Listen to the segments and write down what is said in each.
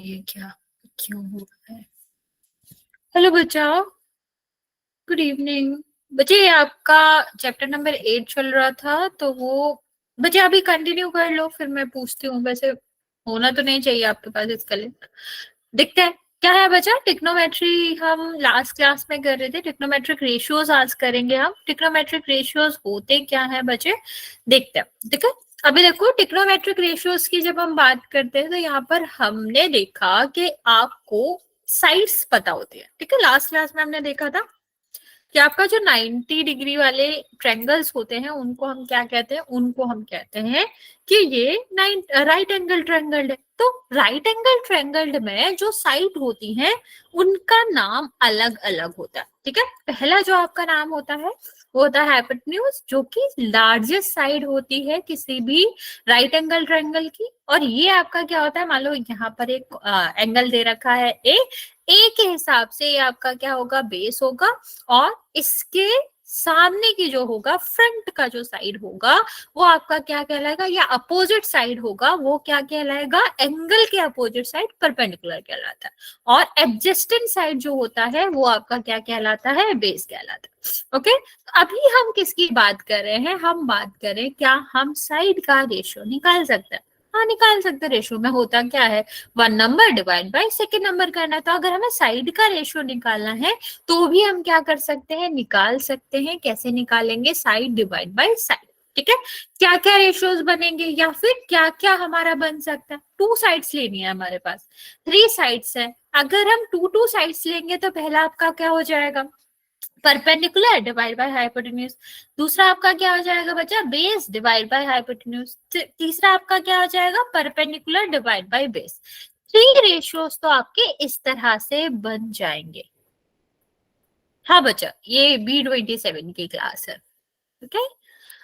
ये क्या क्यों हो रहा है? हेलो बच्चों, गुड इवनिंग। बच्चे ये आपका चैप्टर नंबर 8 चल रहा था, तो वो बच्चे अभी कंटिन्यू कर लो, फिर मैं पूछती हूँ। वैसे होना तो नहीं चाहिए आपके पास इसका लिंक। दिखता है क्या है बच्चा? टिक्नोमेट्री हम लास्ट क्लास में कर रहे थे। टिक्नोमेट्रिक रेशियोज आज करेंगे हम। टिक्नोमेट्रिक रेशियोज होते क्या है बच्चे, देखते हैं। ठीक है, अभी देखो टिक्नोमेट्रिक रेशियोज की जब हम बात करते हैं तो यहाँ पर हमने देखा कि आपको साइड्स पता होती है। ठीक है, लास्ट क्लास में हमने देखा था कि आपका जो 90 डिग्री वाले ट्रायंगल्स होते हैं उनको हम क्या कहते हैं? उनको हम कहते हैं कि ये राइट एंगल ट्रायंगल है। तो राइट एंगल ट्रायंगल में जो साइड होती हैं उनका नाम अलग अलग होता है। ठीक है, पहला जो आपका नाम होता है वो होता है हाइपोटेन्यूज, जो कि लार्जेस्ट साइड होती है किसी भी राइट एंगल ट्रायंगल की। और ये आपका क्या होता है, मान लो यहाँ पर एक एंगल दे रखा है ए के हिसाब से ये आपका क्या होगा? बेस होगा। और इसके सामने की जो होगा, फ्रंट का जो साइड होगा, वो आपका क्या कहलाएगा? या अपोजिट साइड होगा, वो क्या कहलाएगा? एंगल के अपोजिट साइड परपेंडिकुलर कहलाता है। और एडजेस्टेंट साइड जो होता है वो आपका क्या कहलाता है? बेस कहलाता है। ओके, अभी हम किसकी बात कर रहे हैं? हम बात करें क्या हम साइड का रेशियो निकाल सकते हैं? हाँ, निकाल सकते हैं। रेशियो में होता क्या है? 1 number divide by second number करना है। तो अगर हमें साइड का रेशियो निकालना है तो भी हम क्या कर सकते हैं? निकाल सकते हैं। कैसे निकालेंगे? Side divide by side. ठीक है, क्या क्या रेशियोज बनेंगे या फिर क्या क्या हमारा बन सकता है? 2 साइड्स लेनी है हमारे पास, 3 साइड्स है। अगर हम 2 साइड्स लेंगे तो पहला आपका क्या हो जाएगा? Perpendicular divide by hypotenuse. दूसरा आपका क्या हो जाएगा बच्चा? Base divide by hypotenuse. तीसरा आपका क्या हो जाएगा? Perpendicular divide by base. 3 ratios तो आपके इस तरह से बन जाएंगे। हाँ बच्चा, ये B27 की क्लास है। ओके,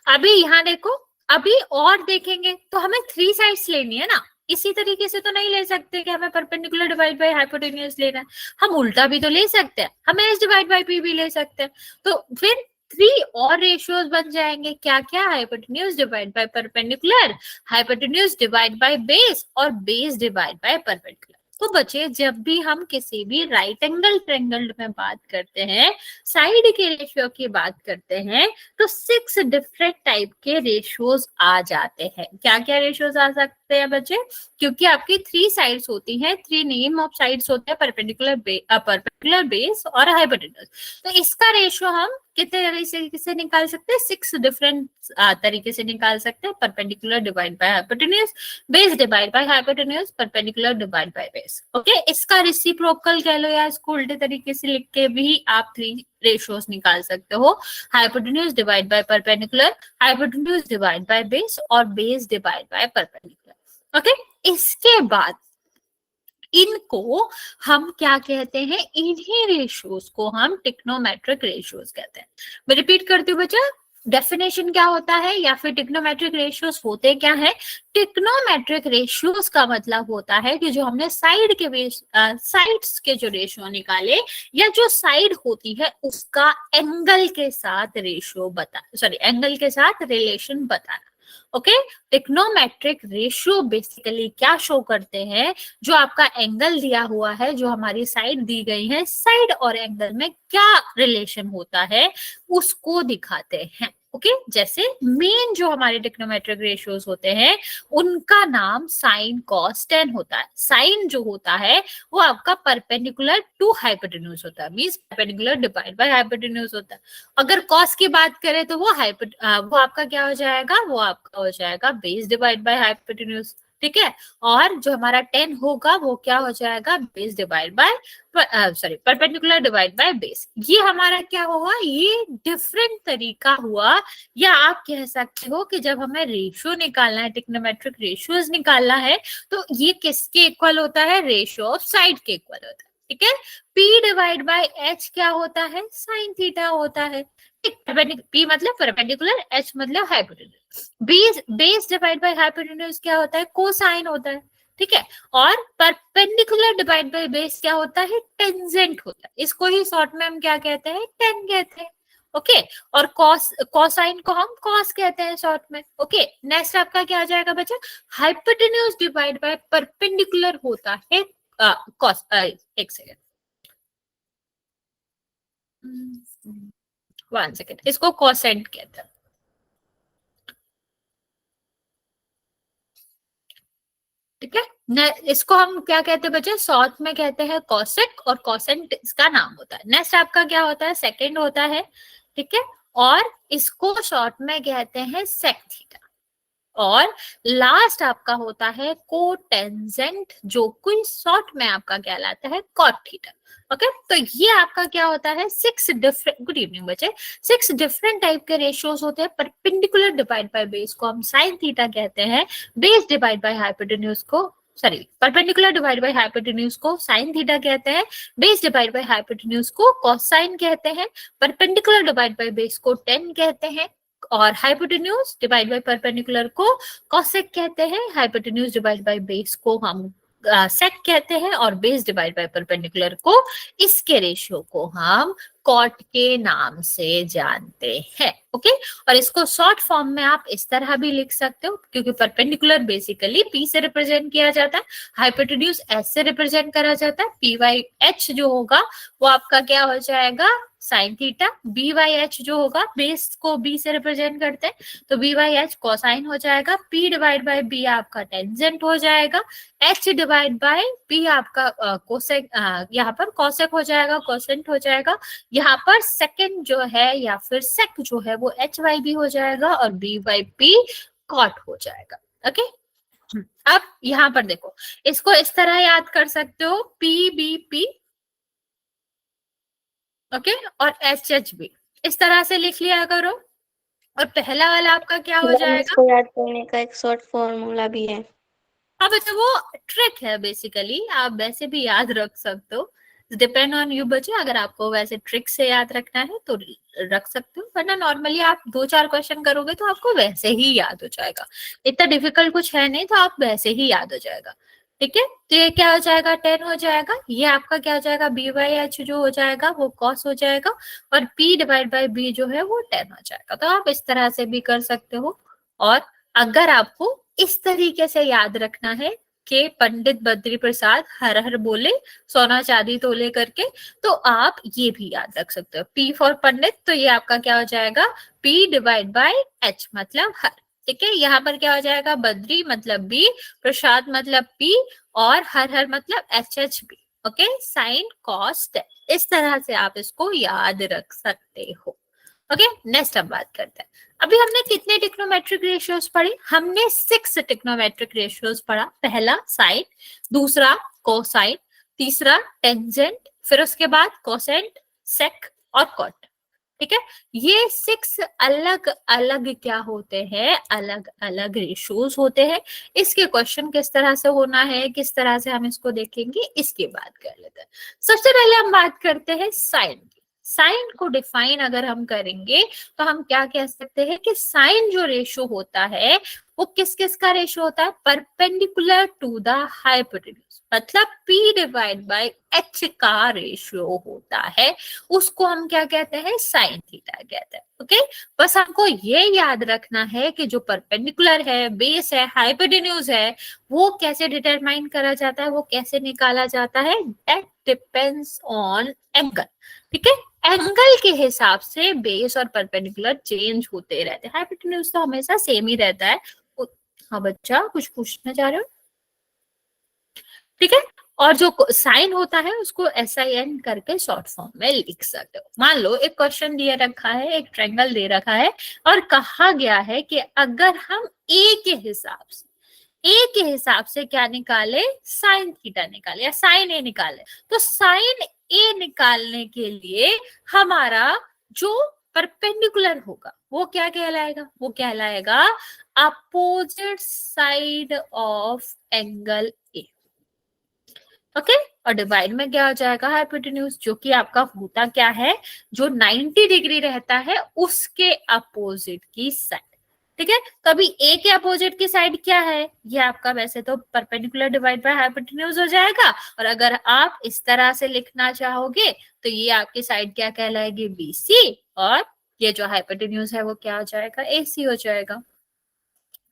अभी यहाँ देखो, अभी और देखेंगे तो हमें 3 साइड्स लेनी है ना। इसी तरीके से तो नहीं ले सकते कि हमें परपेंडिकुलर डिवाइड बाय हाइपोटेन्यूज लेना है। हम उल्टा भी तो ले सकते हैं, हम एस डिवाइड बाय पी भी ले सकते हैं। तो फिर 3 और रेशियोज बन जाएंगे। क्या क्या? Hypotenuse divide by perpendicular, hypotenuse divide by base, और बेस डिवाइड बाय परपेंडिकुलर। तो बच्चे, जब भी हम किसी भी राइट एंगल ट्रायंगल में बात करते हैं, साइड के रेशियो की बात करते हैं, तो 6 डिफरेंट टाइप के रेशियोज आ जाते हैं। क्या क्या रेशियोज आ सकते हैं बच्चे? क्योंकि आपकी 3 साइड्स होती हैं, 3 नेम ऑफ साइड्स होते हैं, परपेंडिकुलर बेस और हाइपोटेन्यूज। तो इसका रेशियो हम कितने तरीके से निकाल सकते हैं? 6 डिफरेंट तरीके से निकाल सकते हैं। Perpendicular divide by hypotenuse, base divide by hypotenuse, perpendicular divide by base. Okay, इसका रेसिप्रोकल कह लो या इसको उल्टे तरीके से लिख के भी आप 3 रेशियोज निकाल सकते हो। Hypotenuse divide by perpendicular, hypotenuse divide by base, और base divide by perpendicular. Okay, इसके बाद इनको हम क्या कहते हैं? इन्हीं रेशियोज को हम टिक्नोमेट्रिक रेशियोज कहते हैं। मैं रिपीट करती हूँ बच्चा, डेफिनेशन क्या होता है या फिर टिक्नोमेट्रिक रेशियोज होते क्या है? टिक्नोमेट्रिक रेशियोज का मतलब होता है कि जो हमने साइड के साइड्स के जो रेशियो निकाले, या जो साइड होती है उसका एंगल के साथ रेशियो बता, सॉरी, एंगल के साथ रिलेशन बताना। ओके, टिक्नोमेट्रिक रेशियो बेसिकली क्या शो करते हैं? जो आपका एंगल दिया हुआ है, जो हमारी साइड दी गई है, साइड और एंगल में क्या रिलेशन होता है उसको दिखाते हैं। ओके, जैसे मेन जो हमारे टिक्नोमेट्रिक रेशियोज होते हैं उनका नाम साइन कॉस टेन होता है। साइन जो होता है वो आपका परपेंडिकुलर टू हाइपोटेन्यूज होता है, means perpendicular divide by hypotenuse होता है। अगर कॉस की बात करें तो वो आपका क्या हो जाएगा? वो आपका हो जाएगा बेस डिवाइड बाय हाइपोटेन्यूज। ठीक है, और जो हमारा 10 होगा वो क्या हो जाएगा? Base divide bye sorry, perpendicular divide by base. ये हमारा क्या हुआ? ये डिफरेंट तरीका हुआ। या आप कह सकते हो कि जब हमें रेशियो निकालना है, टिक्नोमेट्रिक रेशियोज निकालना है, तो ये किसके इक्वल होता है? रेशियो ऑफ साइड के इक्वल होता है। ठीक है, P डिवाइड बाय H क्या होता है? साइन थीटा होता है। P मतलब परपेंडिकुलर, H मतलब hypotenuse. Base divide by hypotenuse क्या होता है? कोसाइन होता है। ठीक है, और परपेंडिकुलर डिवाइड बाय बेस क्या होता है? टेंजेंट होता है। इसको ही शॉर्ट में हम क्या कहते हैं? टेन कहते हैं। ओके, और कोसाइन को हम कॉस कहते हैं शॉर्ट में। ओके, नेक्स्ट आपका क्या आ जाएगा बच्चा? हाइपोटेन्यूज डिवाइड बाय परपेंडिकुलर होता है कॉस एक सेकेंड, 1 सेकेंड, इसको कोसेंट कहते हैं। ठीक है, इसको हम क्या कहते हैं बच्चे, शॉर्ट में कहते हैं कॉसेक, और कॉसेंट इसका नाम होता है। नेक्स्ट आपका क्या होता है, सेकेंड होता है। ठीक है, और इसको शॉर्ट में कहते हैं सेक थीटा। और लास्ट आपका होता है कोटेंजेंट, जो कोई शॉर्ट में आपका कहलाता है कॉट थीटा। ओके, तो ये आपका क्या होता है, 6 डिफरेंट, गुड इवनिंग बच्चे, 6 डिफरेंट टाइप के रेशियोज होते हैं। परपेंडिकुलर डिवाइड बाय बेस को हम साइन थीटा कहते हैं, बेस डिवाइड बाय हाइपोटेन्यूज को, sorry, perpendicular divide by hypotenuse को साइन थीटा कहते हैं, बेस डिवाइड बाय हाइपोटेन्यूज को कोसाइन कहते हैं, परपेंडिकुलर डिवाइड बाय बेस को टेन कहते हैं, और हाइपोटेन्यूज डिवाइड बाय परपेंडिकुलर को कॉसेक कहते हैं, हाइपोटेन्यूज डिवाइड बाय बेस को हम सेक कहते हैं, और बेस डिवाइड बाय परपेंडिकुलर को, इसके रेशियो को हम कॉट के नाम से जानते हैं। ओके, और इसको शॉर्ट फॉर्म में आप इस तरह भी लिख सकते हो, क्योंकि परपेंडिकुलर बेसिकली पी से रिप्रेजेंट किया जाता है, हाइपोटेन्यूज एस से रिप्रेजेंट करा जाता है, पी वाई एच जो होगा वो आपका क्या हो जाएगा, sine theta, B Y H जो होगा, बेस को बी से रिप्रेजेंट करते हैं, तो बी वाई एच कोसाइन हो जाएगा, पी डिवाइड बाय बी आपका टेंजेंट हो जाएगा, एच डिवाइड बाय बी आपका कोसेक, यहाँ पर कोसेक हो जाएगा, कोसेंट हो जाएगा, यहाँ पर सेकेंड जो है या फिर सेक जो है वो एच वाई बी हो जाएगा, और बी वाई पी कॉट हो जाएगा। ओके, अब यहाँ पर देखो, इसको इस तरह याद कर सकते हो, पी बी पी, ओके, और एच एच बी, इस तरह से लिख लिया करो। और पहला वाला आपका क्या हो जाएगा, इसको याद करने का एक शॉर्ट फॉर्मूला भी है। हाँ बच्चे, वो ट्रिक है बेसिकली, आप वैसे भी याद रख सकते हो, डिपेंड ऑन यू बच्चे, अगर आपको वैसे ट्रिक से याद रखना है तो रख सकते हो, वरना नॉर्मली आप 2-4 क्वेश्चन करोगे तो आपको वैसे ही याद हो जाएगा, इतना डिफिकल्ट कुछ है नहीं, तो आप वैसे ही याद हो जाएगा। ठीक है, तो ये क्या हो जाएगा, 10 हो जाएगा, ये आपका क्या हो जाएगा, बी वाई एच जो हो जाएगा वो कॉस हो जाएगा, और पी डिवाइड बाई बी जो है वो 10 हो जाएगा। तो आप इस तरह से भी कर सकते हो। और अगर आपको इस तरीके से याद रखना है कि पंडित बद्री प्रसाद हर हर बोले सोना चांदी तोले करके, तो आप ये भी याद रख सकते हो, पी फॉर पंडित, तो ये आपका क्या हो जाएगा, पी डिवाइड बाय एच मतलब हर। ठीक है, यहाँ पर क्या हो जाएगा, बद्री मतलब बी, प्रसाद मतलब पी, और हर हर मतलब H H B. Okay, sine cos tan, इस तरह से आप इसको याद रख सकते हो। ओके, नेक्स्ट अब बात करते हैं, अभी हमने कितने टिक्नोमेट्रिक रेशियोज पढ़े, हमने 6 टिक्नोमेट्रिक रेशियोज पढ़ा। पहला साइन, दूसरा कोसाइन, तीसरा टेंजेंट, फिर उसके बाद कोसेंट, सेक और कॉट। ठीक है, ये 6 अलग अलग क्या होते हैं, अलग अलग रेशियोज होते हैं। इसके क्वेश्चन किस तरह से होना है, किस तरह से हम इसको देखेंगे, इसकी बात कर लेते हैं। सबसे पहले हम बात करते हैं साइन की। साइन को डिफाइन अगर हम करेंगे तो हम क्या कह सकते हैं कि साइन जो रेशियो होता है वो किस किस का रेशियो होता है, परपेंडिकुलर टू द हाइपोटेन्यूज, मतलब P डिवाइड बाय H का रेशियो होता है, उसको हम क्या कहते हैं, साइन थीटा कहते हैं। ओके, बस हमको ये याद रखना है कि जो परपेंडिकुलर है, बेस है, हाइपोटेन्यूज है, वो कैसे डिटरमाइन करा जाता है, वो कैसे निकाला जाता है, दैट डिपेंड्स ऑन एंगल। ठीक है, एंगल के हिसाब से बेस और परपेंडिकुलर चेंज होते रहते हैं, हाइपोटेन्यूज तो हमेशा सेम ही रहता है। हाँ बच्चा, कुछ पूछना चाह रहे हो? ठीक है, और जो साइन होता है उसको SIN करके शॉर्ट फॉर्म में लिख सकते हो। मान लो एक क्वेश्चन दिया रखा है, एक ट्रायंगल दे रखा है, और कहा गया है कि अगर हम ए के हिसाब से क्या निकाले, साइन थीटा निकाले या साइन ए निकाले, तो साइन ए निकालने के लिए हमारा जो परपेंडिकुलर होगा वो क्या कहलाएगा, वो कहलाएगा opposite side of angle A. Okay, और डिवाइड में क्या हो जाएगा, हाइपोटेन्यूज, जो कि आपका होता क्या है, जो 90 डिग्री रहता है उसके अपोजिट की साइड। ठीक है, तो अभी ए के अपोजिट की साइड क्या है, ये आपका वैसे तो परपेंडिकुलर डिवाइड बाय हाइपोटेन्यूज हो जाएगा, और अगर आप इस तरह से लिखना चाहोगे तो ये आपकी साइड क्या कहलाएगी, BC, और ये जो हाइपोटेन्यूज है वो क्या हो जाएगा, AC हो जाएगा।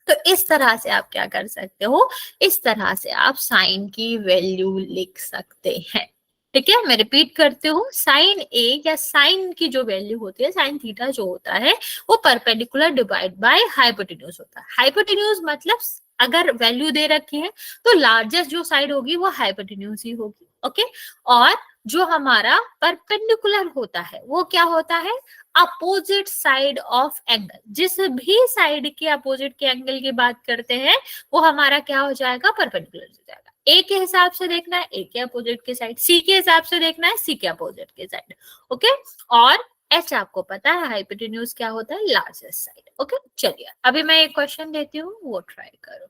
तो इस तरह से आप क्या कर सकते हो, इस तरह से आप साइन की वैल्यू लिख सकते हैं। ठीक है, मैं रिपीट करती हूँ, साइन ए या साइन की जो वैल्यू होती है, साइन थीटा जो होता है वो परपेंडिकुलर डिवाइड बाय हाइपोटेन्यूज होता है। हाइपोटेन्यूज मतलब अगर वैल्यू दे रखी है तो लार्जेस्ट जो साइड होगी वो हाइपोटेन्यूज ही होगी। ओके, और जो हमारा परपेंडिकुलर होता है वो क्या होता है, अपोजिट साइड ऑफ एंगल। जिस भी साइड के अपोजिट के एंगल की बात करते हैं वो हमारा क्या हो जाएगा, परपेंडिकुलर हो जाएगा। ए के हिसाब से देखना है ए के अपोजिट के साइड, सी के हिसाब से देखना है सी के अपोजिट के साइड। ओके, और एच आपको पता है हाइपोटेन्यूज क्या होता है, लार्जेस्ट साइड। ओके, चलिए अभी मैं एक क्वेश्चन देती हूँ, वो ट्राई करो।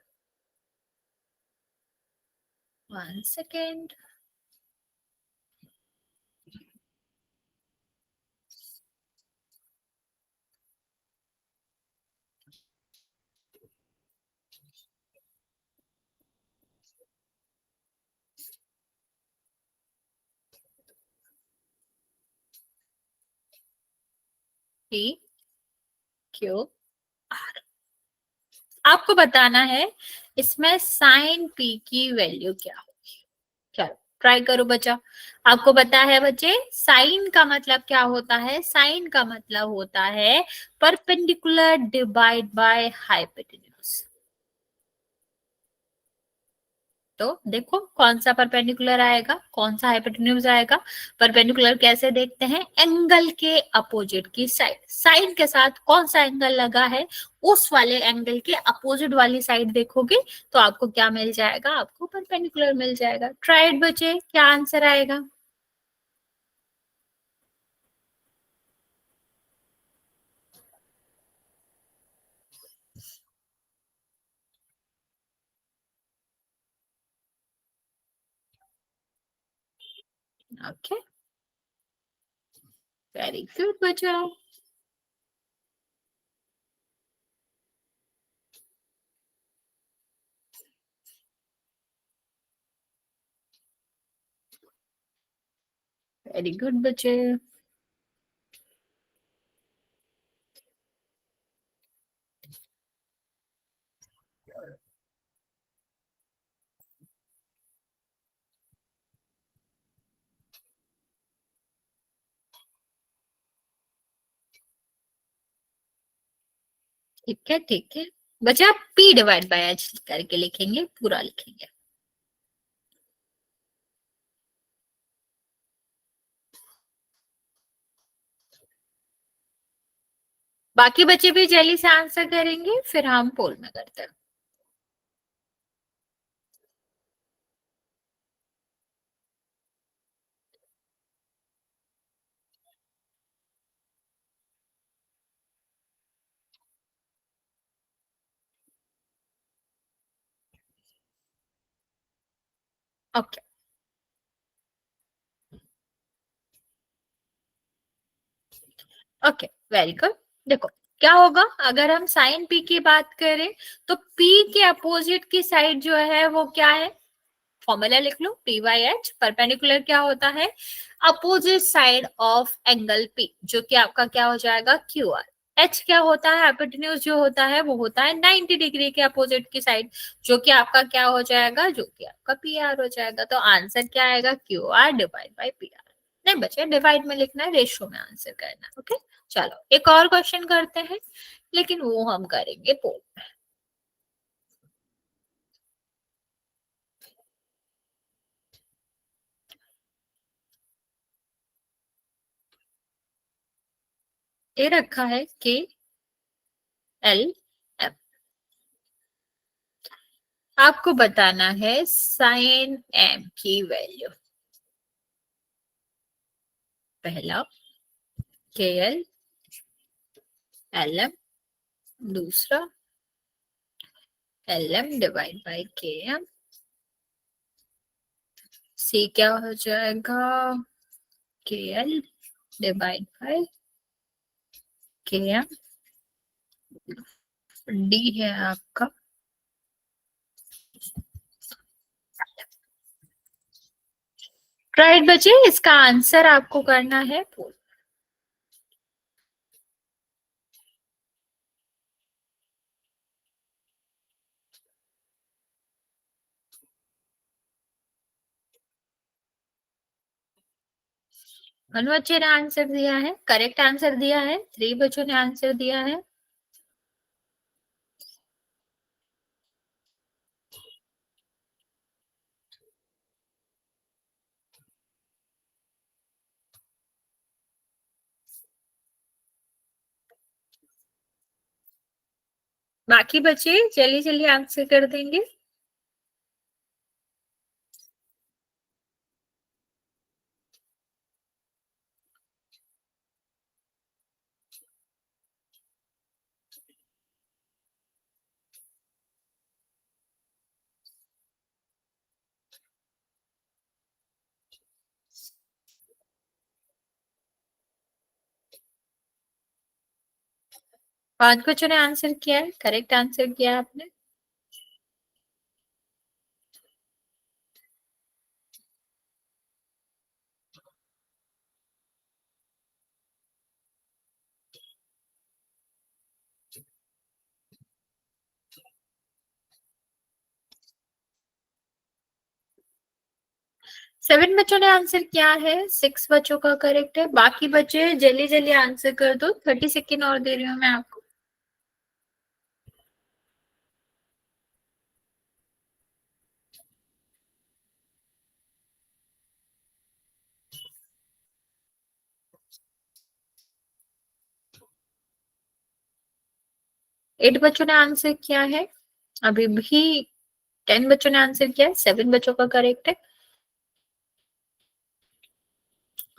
1 सेकेंड। पी क्यू, आपको बताना है इसमें साइन पी की वैल्यू क्या होगी। चलो ट्राई करो बच्चा। आपको पता है बच्चे, साइन का मतलब क्या होता है, साइन का मतलब होता है परपेंडिकुलर डिवाइड बाय हाइपोटेन्यूज। तो देखो कौन सा परपेंडिकुलर आएगा, कौन सा हाइपोटेन्यूज आएगा। परपेंडिकुलर कैसे देखते हैं, एंगल के अपोजिट की साइड, साइन के साथ कौन सा एंगल लगा है उस वाले एंगल के अपोजिट वाली साइड देखोगे तो आपको क्या मिल जाएगा, आपको परपेंडिकुलर मिल जाएगा। ट्राइड बचे, क्या आंसर आएगा। ओके, वेरी गुड बच्चों। वेरी गुड बच्चे। ठीक है ठीक है बच्चे, आप पी डिवाइड बाय एच करके लिखेंगे, पूरा लिखेंगे। बाकी बच्चे भी जल्दी से आंसर करेंगे, फिर हम पोल में करते हैं। Okay okay, very good. देखो क्या होगा, अगर हम साइन पी की बात करें तो पी के अपोजिट की साइड जो है वो क्या है, फॉर्मूला लिख लो, पी बाई एच। परपेंडिकुलर क्या होता है, opposite side of angle P, जो कि आपका क्या हो जाएगा, क्यू आर। एच क्या होता है, हाइपोटेन्यूज जो होता है वो होता है 90 डिग्री के अपोजिट की साइड, जो कि आपका क्या हो जाएगा, जो कि आपका पी आर हो जाएगा। तो आंसर क्या आएगा, Q R divide by P R. नहीं बच्चे, डिवाइड में लिखना है, रेशियो में आंसर करना है। ओके, चलो एक और क्वेश्चन करते हैं, लेकिन वो हम करेंगे पोल। ये रखा है के एल एम, आपको बताना है साइन एम की वैल्यू। पहला के एल एल एम, दूसरा एल एम डिवाइड बाई के एम। सी क्या हो जाएगा, के एल डिवाइड बाई के एम। डी है आपका, राइट बच्चे, इसका आंसर आपको करना है पोल। वन बच्चे ने आंसर दिया है, करेक्ट आंसर दिया है, 3 बच्चों ने आंसर दिया है। बाकी बच्चे जल्दी जल्दी आंसर कर देंगे। पांच बच्चों ने आंसर किया है, करेक्ट आंसर किया है आपने। सेवन बच्चों ने आंसर किया है, 6 बच्चों का करेक्ट है। बाकी बच्चे जल्दी जल्दी आंसर कर दो, 30 सेकेंड और दे रही हूँ मैं आपको। एट बच्चों ने आंसर किया है, अभी भी 10 बच्चों ने आंसर किया है, 7 बच्चों का करेक्ट है।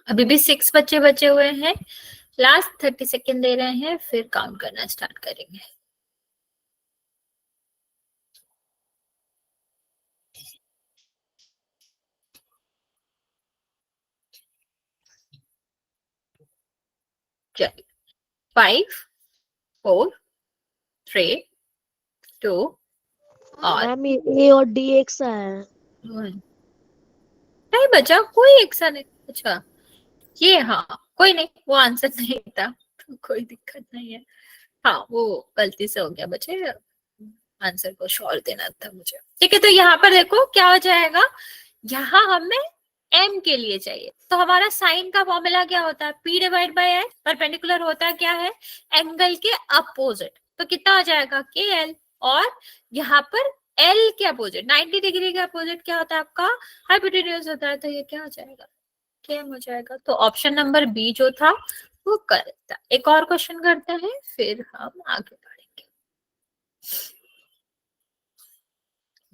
अभी भी 6 बच्चे बचे हुए हैं, लास्ट 30 सेकेंड दे रहे हैं, फिर काउंट करना स्टार्ट करेंगे। चलिए, 5 4 3 2 और मैम ए और डी एक सा है। 1। नहीं बचा कोई एक सा नहीं। अच्छा, ये हाँ, कोई नहीं, वो आंसर नहीं था, तो कोई दिक्कत नहीं है। हाँ, वो गलती से हो गया बच्चे, आंसर को श्योर देना था मुझे। ठीक है, तो यहाँ पर देखो क्या हो जाएगा। यहाँ हमें m के लिए चाहिए, तो हमारा साइन का फॉर्मूला क्या होता है, p divide by n। Perpendicular होता क्या है, एंगल के अपोजिट। तो कितना हो जाएगा kl, और यहाँ पर l के अपोजिट, 90 डिग्री के अपोजिट क्या होता है आपका, हाइपोटेन्यूज होता है। तो ये क्या हो जाएगा, km हो जाएगा। तो ऑप्शन नंबर बी जो था वो करेक्ट था। एक और क्वेश्चन करते हैं, फिर हम आगे बढ़ेंगे।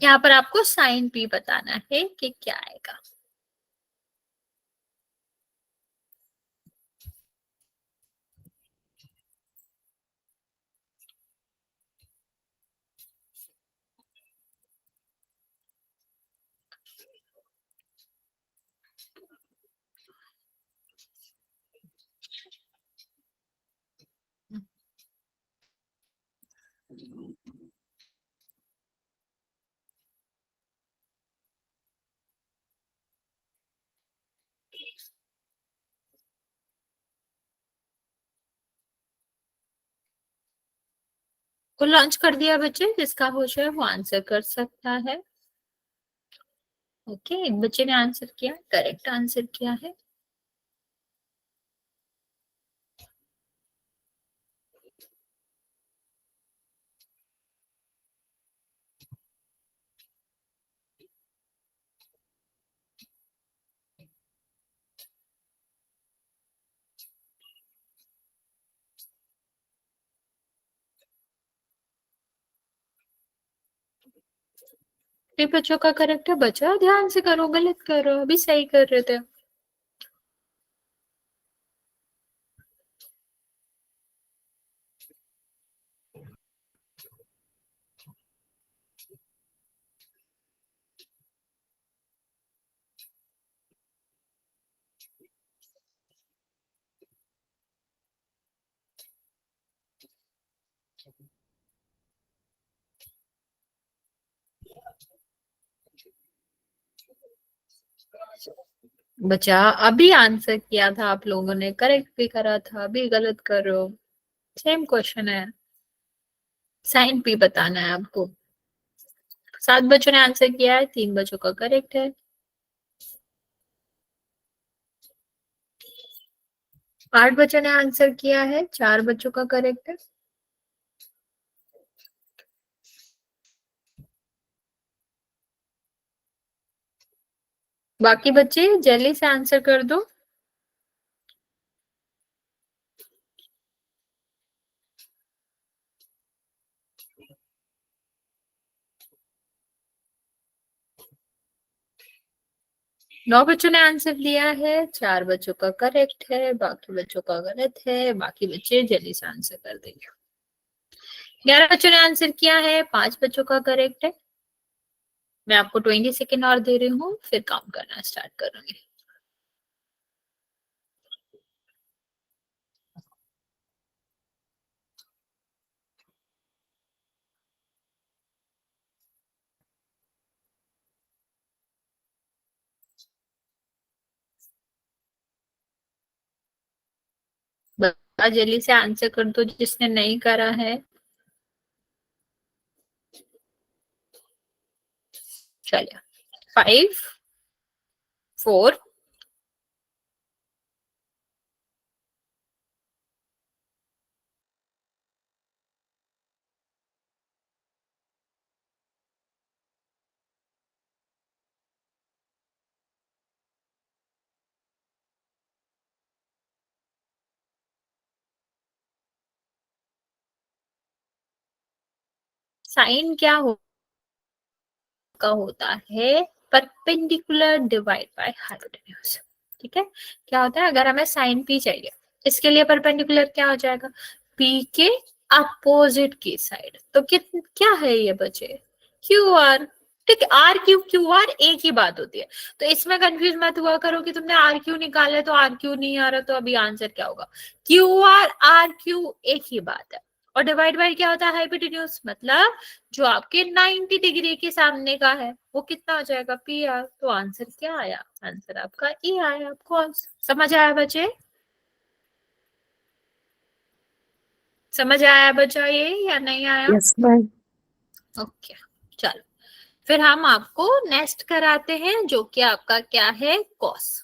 यहाँ पर आपको साइन p बताना है कि क्या आएगा। को लॉन्च कर दिया बच्चे, जिसका हो जाए वो आंसर कर सकता है। ओके, एक बच्चे ने आंसर किया, करेक्ट आंसर किया है। ये बच्चों का करेक्ट है। बच्चा ध्यान से करो, गलत कर रहे हो, अभी सही कर रहे थे। बच्चा अभी आंसर किया था आप लोगों ने, करेक्ट भी करा था, अभी गलत कर रहे हो। सेम क्वेश्चन है, साइन p बताना है आपको। 7 बच्चों ने आंसर किया है, 3 बच्चों का करेक्ट है। 8 बच्चों ने आंसर किया है, 4 बच्चों का करेक्ट है। बाकी बच्चे जल्दी से आंसर कर दो। नौ बच्चों ने आंसर दिया है, 4 बच्चों का करेक्ट है, बाकी बच्चों का गलत है। बाकी बच्चे जल्दी से आंसर कर देंगे। 11 बच्चों ने आंसर किया है, 5 बच्चों का करेक्ट है। मैं आपको 20 सेकेंड और दे रही हूँ, फिर काउंट करना स्टार्ट करूंगी। बस जल्दी से आंसर कर दो जिसने नहीं करा है। चलिए, 5 4 साइन क्या का होता है? Perpendicular divide by hypotenuse. ठीक है, क्या होता है अगर हमें साइन पी चाहिए, इसके लिए परपेंडिकुलर क्या हो जाएगा? पी के अपोजिट की साइड। तो क्या है ये बचे? Q R. ठीक है, आर क्यू क्यू आर एक ही बात होती है। तो इसमें कंफ्यूज मत हुआ करो कि तुमने आर क्यू निकाला तो आर क्यू नहीं आ रहा, तो अभी आंसर क्या होगा? क्यू आर क्यू एक ही बात है। और डिवाइड बाय क्या होता है? हाइपोटेन्यूज, मतलब जो आपके 90 डिग्री के सामने का है वो कितना हो जाएगा? P R. तो आंसर क्या आया? आंसर आपका ए आया। आपको समझ आया बच्चे? समझ आया बच्चा ये या नहीं आया? Yes ma'am. ओके, चलो फिर हम आपको नेक्स्ट कराते हैं, जो कि आपका क्या है? कॉस।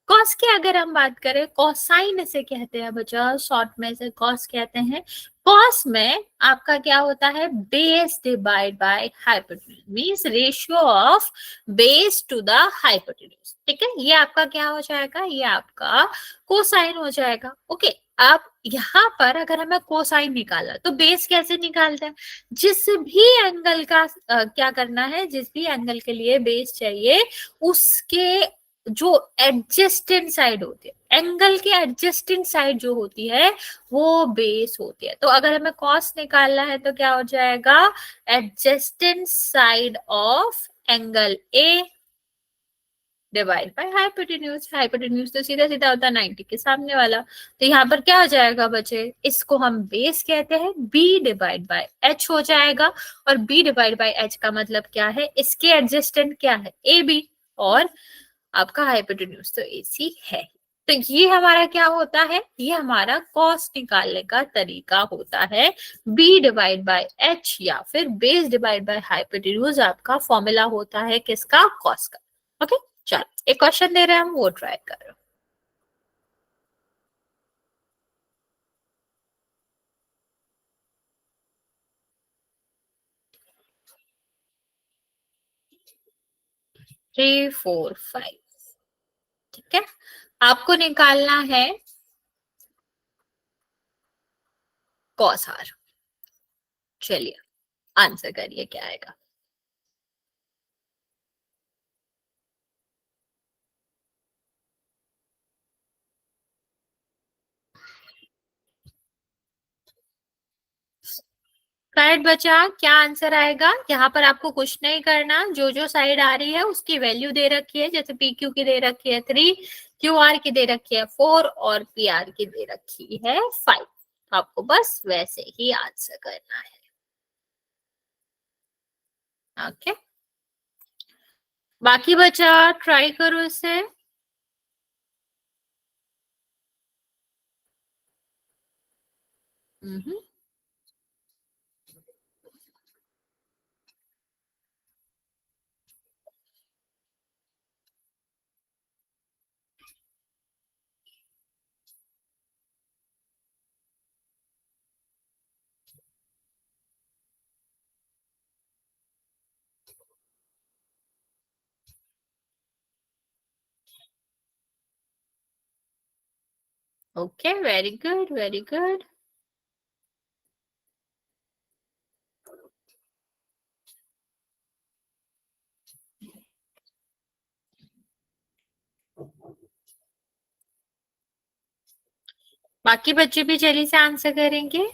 कॉस की अगर हम बात करें, कॉसाइन इसे कहते हैं बच्चा, शॉर्ट में इसे कॉस कहते हैं। कॉस में आपका क्या होता है? Base divide by hypotenuse, means ratio of base to the hypotenuse. ठीक है, ये आपका क्या हो जाएगा? ये आपका कोसाइन हो जाएगा। ओके, अब यहाँ पर अगर हमें कोसाइन निकाला तो बेस कैसे निकालते हैं? जिस भी एंगल का क्या करना है, जिस भी एंगल के लिए बेस चाहिए उसके जो एडजस्टेंट साइड होती है, एंगल की एडजस्टेंट साइड जो होती है वो बेस होती है। तो अगर हमें कॉस निकालना है तो क्या हो जाएगा? Adjacent side of angle A divide by hypotenuse. Hypotenuse तो सीधा सीधा होता है 90 के सामने वाला। तो यहाँ पर क्या हो जाएगा बच्चे? इसको हम बेस कहते हैं, बी डिवाइड बाय एच हो जाएगा। और बी डिवाइड बाय एच का मतलब क्या है? इसके एडजस्टेंट क्या है? A B. और आपका हाइपोटेन्यूज तो एसी है। तो ये हमारा क्या होता है? ये हमारा कॉस निकालने का तरीका होता है। बी डिवाइड बाय एच या फिर बेस डिवाइड बाय हाइपोटेन्यूज आपका फॉर्मूला होता है किसका? कॉस का। ओके, चलो एक क्वेश्चन दे रहे हैं हम, वो ट्राई करो। Three four five. ठीक है, आपको निकालना है कॉस आर। चलिए आंसर करिए, क्या आएगा? करेक्ट बचा। क्या आंसर आएगा? यहाँ पर आपको कुछ नहीं करना, जो जो साइड आ रही है उसकी वैल्यू दे रखी है। जैसे पी क्यू की दे रखी है 3, क्यू आर की दे रखी है 4 और पी आर की दे रखी है 5। आपको बस वैसे ही आंसर करना है। ओके, बाकी बचा ट्राई करो इसे। Hmm, okay, very good, very good. बाकी बच्चे भी जल्दी से आंसर करेंगे।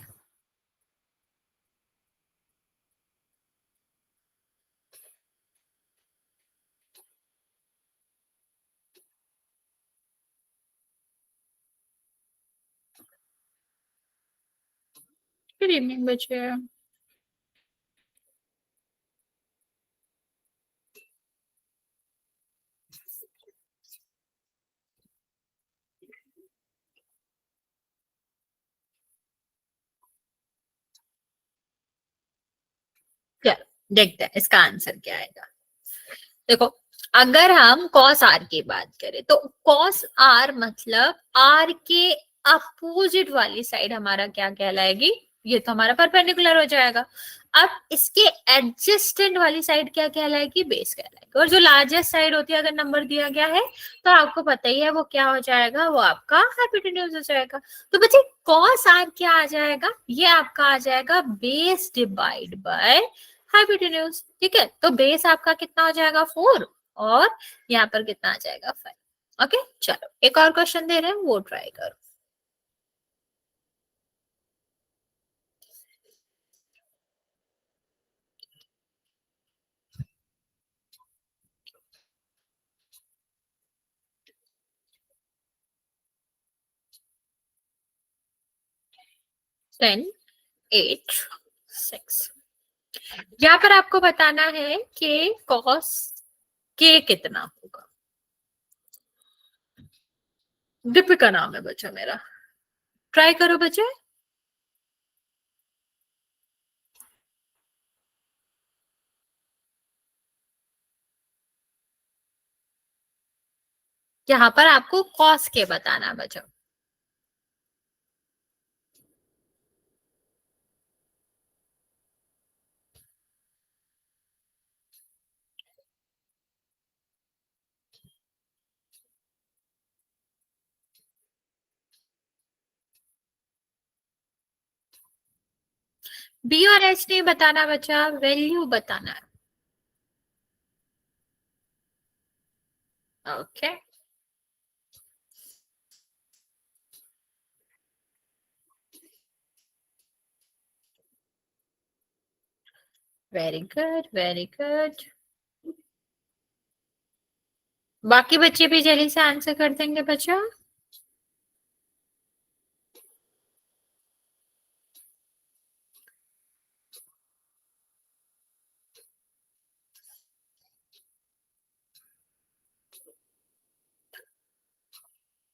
गुड इवनिंग बच्चे। चलो देखते हैं इसका आंसर क्या आएगा। देखो, अगर हम कॉस आर की बात करें तो कॉस आर मतलब आर के अपोजिट वाली साइड हमारा क्या कहलाएगी, ये तो हमारा परपेंडिकुलर हो जाएगा। अब इसके एडजेस्टेंट वाली साइड क्या कहलाएगी, बेस कहलाएगी। और जो लार्जेस्ट साइड होती है अगर नंबर दिया गया है तो आपको पता ही है वो क्या हो जाएगा, वो आपका हाइपोटेन्यूज हो जाएगा। तो बच्चे कॉस आर क्या आ जाएगा, ये आपका आ जाएगा बेस डिवाइड बाय हाइपोटेन्यूज। ठीक है, तो बेस आपका कितना हो जाएगा 4 और यहाँ पर कितना आ जाएगा 5। ओके, चलो एक और क्वेश्चन दे रहे हैं वो ट्राई करो। टेन, 8, 6। यहाँ पर आपको बताना है कि कॉस के कितना होगा। दीपिका नाम है बच्चा मेरा, ट्राई करो बच्चे। यहाँ पर आपको कॉस के बताना बच्चा। बी और एच नहीं बताना बच्चा, वैल्यू बताना है। Okay, very good, very good. बाकी बच्चे भी जल्दी से आंसर कर देंगे बच्चा।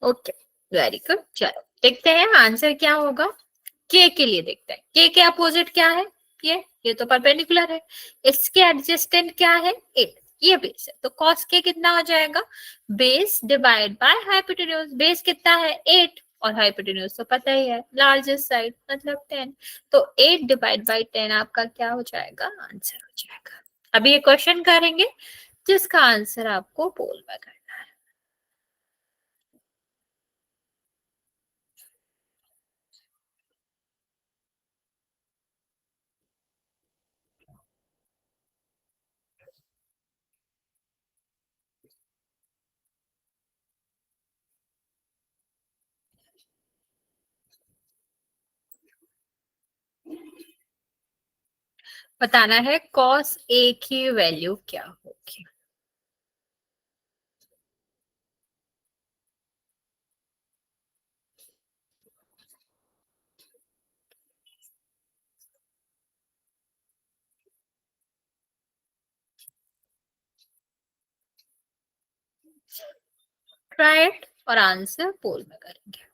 Okay, very good. चलो देखते हैं आंसर क्या होगा। के लिए देखते हैं, के अपोजिट क्या है, ये तो परपेंडिकुलर है। इसके एडजेस्टेंट क्या है, 8, ये बेस है। तो कॉस के कितना हो जाएगा, base divide by hypotenuse. Base कितना है 8 और हाइपोटेन्यूज तो पता ही है लार्जेस्ट साइड मतलब 10। तो 8 डिवाइड बाय 10 आपका क्या हो जाएगा, आंसर हो जाएगा। अभी ये क्वेश्चन करेंगे जिसका आंसर आपको पोल में करना है। बताना है कॉस ए की वैल्यू क्या होगी। राइट, और आंसर पोल में करेंगे।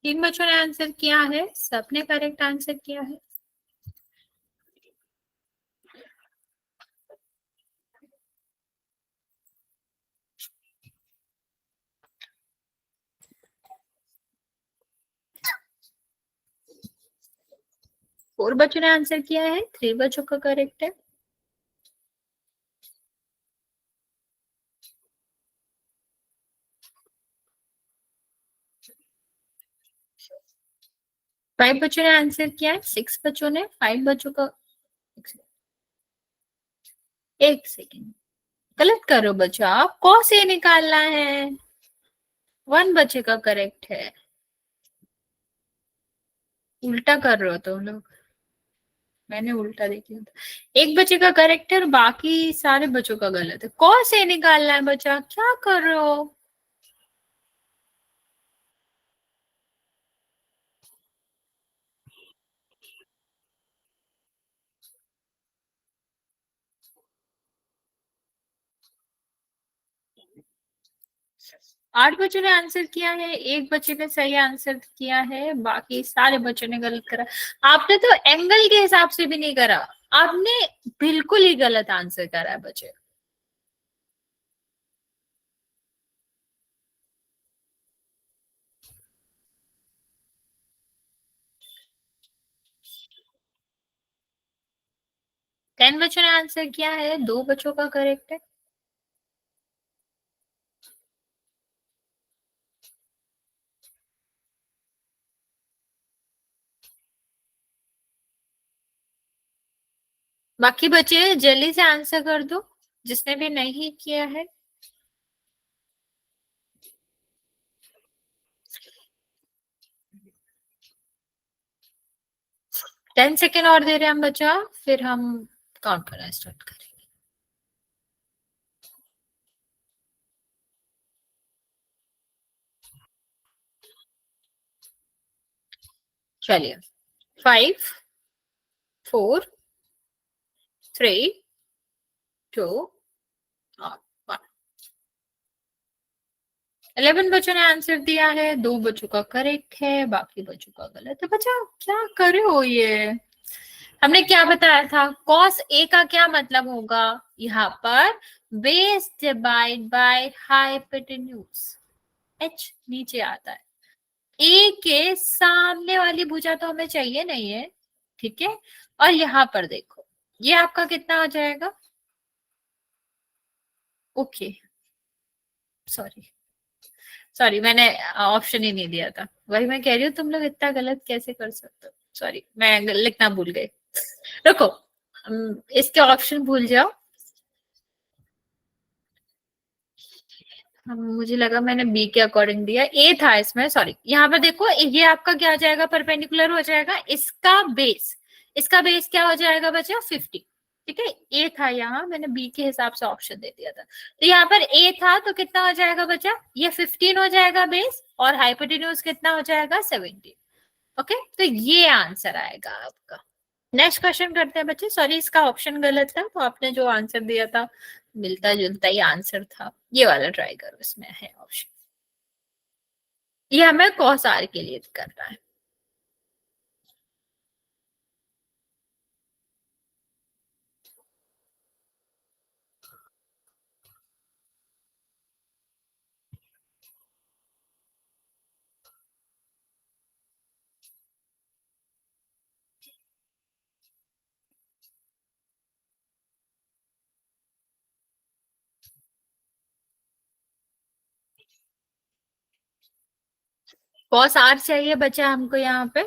तीन बच्चों ने आंसर किया है, सबने करेक्ट आंसर किया है। फोर बच्चों ने आंसर किया है, थ्री बच्चों का करेक्ट है। फाइव बच्चों ने आंसर किया है, सिक्स बच्चों ने, फाइव बच्चों का, एक सेकेंड, गलत कर रहे हो बच्चों आप, कौ से निकालना है, वन बच्चे का करेक्ट है, उल्टा कर रहे हो तुम लोग, मैंने उल्टा देख लिया था। एक बच्चे का करेक्ट है और बाकी सारे बच्चों का गलत है, कौ से निकालना है बच्चा, क्या कर रहे हो। 8 बच्चों ने आंसर किया है, एक बच्चे ने सही आंसर किया है, बाकी सारे बच्चों ने गलत करा। आपने तो एंगल के हिसाब से भी नहीं करा, आपने बिल्कुल ही गलत आंसर करा है बच्चे। टेन बच्चों ने आंसर किया है, दो बच्चों का करेक्ट है। बाकी बच्चे जल्दी से आंसर कर दो, जिसने भी नहीं किया है। 10 सेकेंड और दे रहे हैं हम बच्चा, फिर हम काउंट करना स्टार्ट करेंगे। चलिए, 5, 4, 3, 2 और 1। 11 बच्चों ने आंसर दिया है, दो बच्चों का करेक्ट है, बाकी बच्चों का गलत है। बच्चा क्या कर रहे हो ये, हमने क्या बताया था, cos a का क्या मतलब होगा, यहाँ पर base divide by hypotenuse, h नीचे आता है, a के सामने वाली भुजा तो हमें चाहिए नहीं है, ठीक है। और यहाँ पर देखो, ये आपका कितना आ जाएगा, ओके, सॉरी सॉरी, मैंने ऑप्शन ही नहीं दिया था, वही मैं कह रही हूँ तुम लोग इतना गलत कैसे कर सकते हो, सॉरी मैं लिखना भूल गई। रुको, इसके ऑप्शन भूल जाओ। मुझे लगा मैंने बी के अकॉर्डिंग दिया, ए था इसमें, सॉरी। यहाँ पर देखो, ये आपका क्या हो जाएगा, परपेंडिकुलर हो जाएगा, इसका बेस क्या हो जाएगा बच्चा, 50, ठीक है। ए था यहाँ, मैंने बी के हिसाब से ऑप्शन दे दिया था, तो यहाँ पर ए था तो कितना हो जाएगा बच्चा, ये 15 हो जाएगा बेस, और हाइपोटेन्यूज कितना हो जाएगा, 70। ओके, तो ये आंसर आएगा आपका। नेक्स्ट क्वेश्चन करते हैं बच्चे, सॉरी इसका ऑप्शन गलत था, तो आपने जो आंसर दिया था मिलता जुलता ही आंसर था, ये वाला ट्राई करो, इसमें है ऑप्शन, ये हमें कॉस आर के लिए करना है। कॉस आर चाहिए बच्चा हमको यहाँ पे,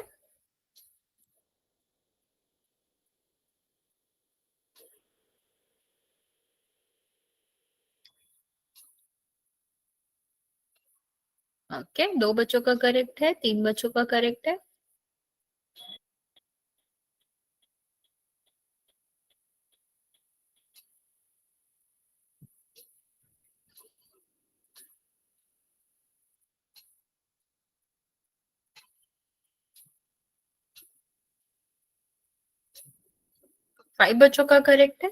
ओके। दो बच्चों का करेक्ट है, तीन बच्चों का करेक्ट है। फाइव बच्चों का करेक्ट है।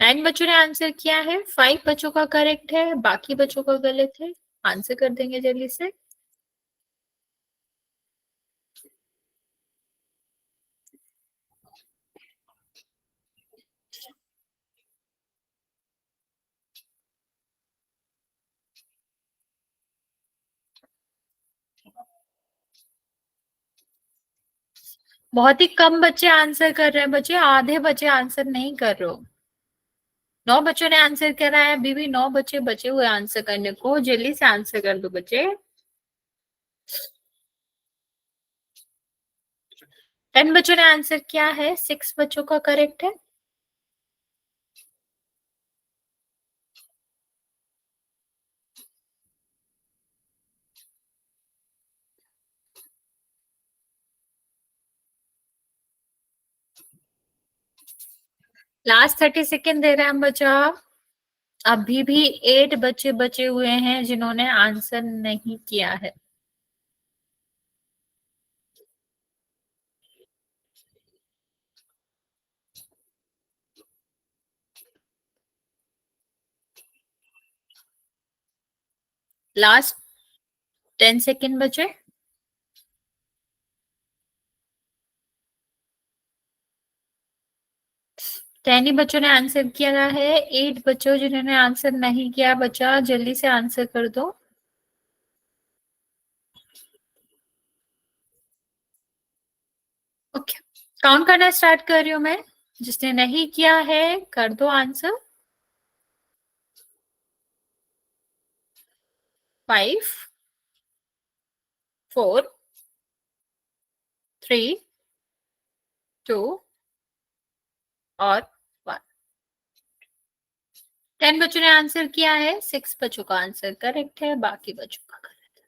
9 बच्चों ने आंसर किया है, 5 बच्चों का करेक्ट है, बाकी बच्चों का गलत है। आंसर कर देंगे जल्दी से। बहुत ही कम बच्चे आंसर कर रहे हैं बच्चे, आधे बच्चे आंसर नहीं कर रहे हो। 9 बच्चों ने आंसर करा है, अभी भी 9 बच्चे बचे हुए आंसर करने को, जल्दी से आंसर कर दो बच्चे। 10 बच्चों ने आंसर किया है, 6 बच्चों का करेक्ट है। लास्ट 30 सेकेंड दे रहे हैं हम बच्चा। अभी भी 8 बच्चे बचे हुए हैं जिन्होंने आंसर नहीं किया है। लास्ट 10 सेकेंड बचे। 10 ही बच्चों ने आंसर किया है, 8 बच्चों जिन्होंने आंसर नहीं किया, बच्चा जल्दी से आंसर कर दो। ओके, काउंट करना स्टार्ट कर रही हूं मैं। जिसने नहीं किया है कर दो आंसर। 5, 4, 3, 2 और 1। 10 बच्चों ने आंसर किया है, 6 बच्चों का आंसर करेक्ट है, बाकी बच्चों का गलत है।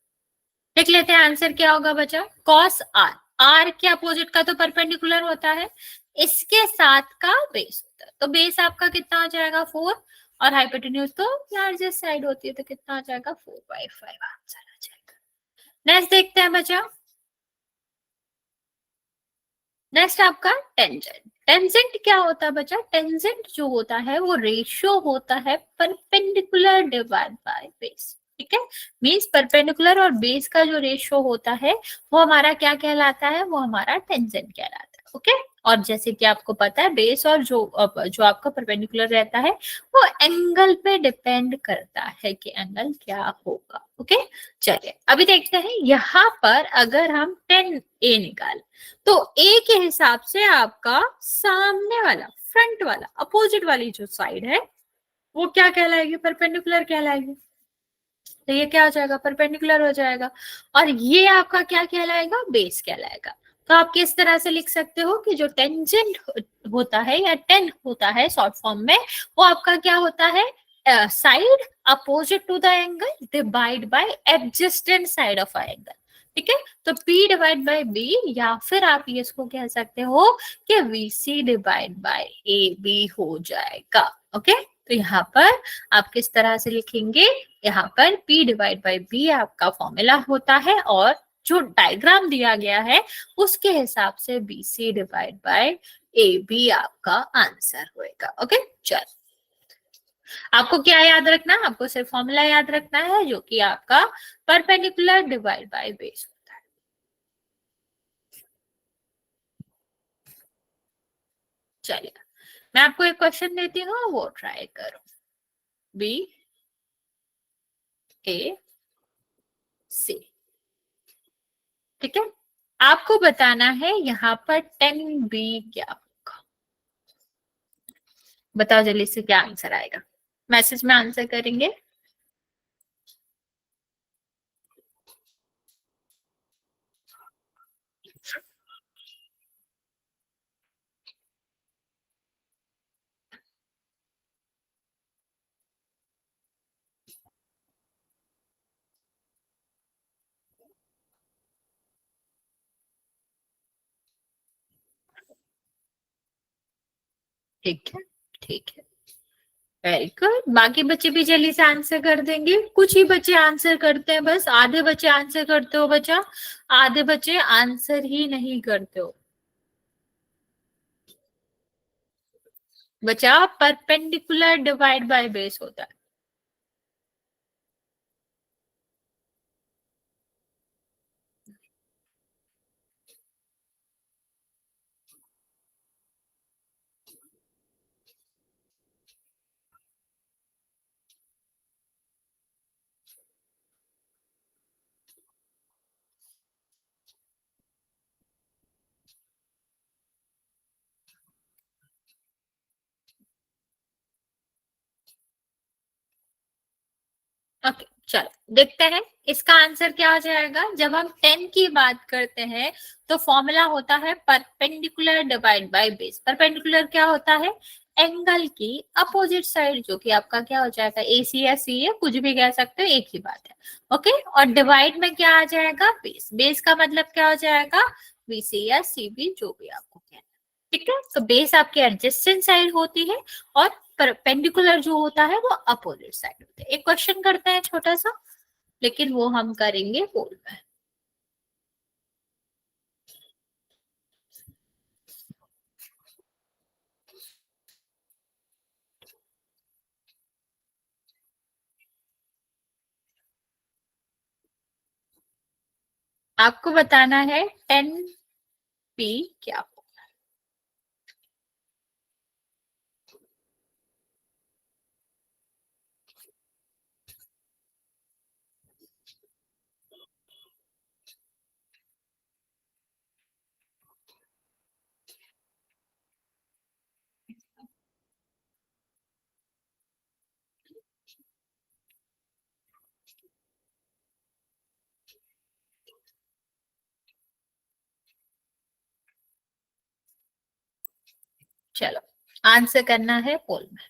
देख लेते हैं आंसर क्या होगा बच्चा। कॉस आर, आर के अपोजिट का तो परपेंडिकुलर होता है, इसके साथ का बेस होता है, तो बेस आपका कितना हो जाएगा 4, और हाइपोटेन्यूज तो लार्जेस्ट साइड होती है, तो कितना हो जाएगा 4/5 आंसर आ जाएगा। नेक्स्ट देखते हैं बच्चा। नेक्स्ट आपका टेंजेंट। टेंजेंट क्या होता है बच्चा? टेंजेंट जो होता है वो रेशियो होता है परपेंडिकुलर डिवाइड बाय बेस। ठीक है, मींस परपेंडिकुलर और बेस का जो रेशियो होता है वो हमारा क्या कहलाता है? वो हमारा टेंजेंट कहलाता है। ओके, और जैसे कि आपको पता है बेस और जो आपका परपेंडिकुलर रहता है वो एंगल पे डिपेंड करता है कि एंगल क्या होगा। ओके, चलिए अभी देखते हैं यहाँ पर अगर हम 10A निकाल तो ए के हिसाब से आपका सामने वाला, फ्रंट वाला, अपोजिट वाली जो साइड है वो क्या कहलाएगी? परपेंडिकुलर कहलाएगी। तो ये क्या हो जाएगा? परपेंडिकुलर हो जाएगा। और ये आपका क्या कहलाएगा? बेस कहलाएगा। तो आप किस तरह से लिख सकते हो कि जो टेंजेंट होता है या टेन होता है शॉर्ट फॉर्म में, वो आपका क्या होता है? Side opposite to the angle divide by adjacent side of angle. ठीक है, तो P डिवाइड बाय बी, या फिर आप ये इसको कह सकते हो कि VC डिवाइड बाय AB हो जाएगा। ओके, तो यहाँ पर आप किस तरह से लिखेंगे? यहाँ पर P डिवाइड बाय बी आपका फॉर्मूला होता है, और जो डायग्राम दिया गया है उसके हिसाब से BC डिवाइड बाय AB आपका आंसर होएगा। ओके, चल आपको क्या याद रखना है? आपको सिर्फ फॉर्मूला याद रखना है जो कि आपका परपेंडिकुलर डिवाइड बाय बेस होता है। चलिए मैं आपको एक क्वेश्चन देती हूँ, वो ट्राई करो। BAC, ठीक है, आपको बताना है यहाँ पर 10B क्या होगा। बताओ जल्दी से क्या आंसर आएगा। मैसेज में आंसर करेंगे। ठीक है, ठीक है, वेरी गुड। बाकी बच्चे भी जल्दी से आंसर कर देंगे। कुछ ही बच्चे आंसर करते हैं, बस आधे बच्चे आंसर करते हो बच्चा, आधे बच्चे आंसर ही नहीं करते हो। बचा परपेंडिकुलर डिवाइड बाय बेस होता है। ओके चलो देखते हैं इसका आंसर क्या हो जाएगा। जब हम 10 की बात करते हैं तो फॉर्मूला होता है perpendicular divide by base. Perpendicular क्या होता है? एंगल की अपोजिट साइड, जो कि आपका क्या हो जाएगा, AC या CA, कुछ भी कह सकते हो, एक ही बात है। ओके, और डिवाइड में क्या आ जाएगा? बेस। बेस का मतलब क्या हो जाएगा? BC या CB, जो भी आपको कहना है। ठीक है, तो बेस आपकी एडजेसेंट साइड होती है और परपेंडिकुलर जो होता है वो अपोजिट साइड होता है। एक क्वेश्चन करते हैं छोटा सा, लेकिन वो हम करेंगे पोल में। आपको बताना है 10P क्या होगा। चलो आंसर करना है पोल में।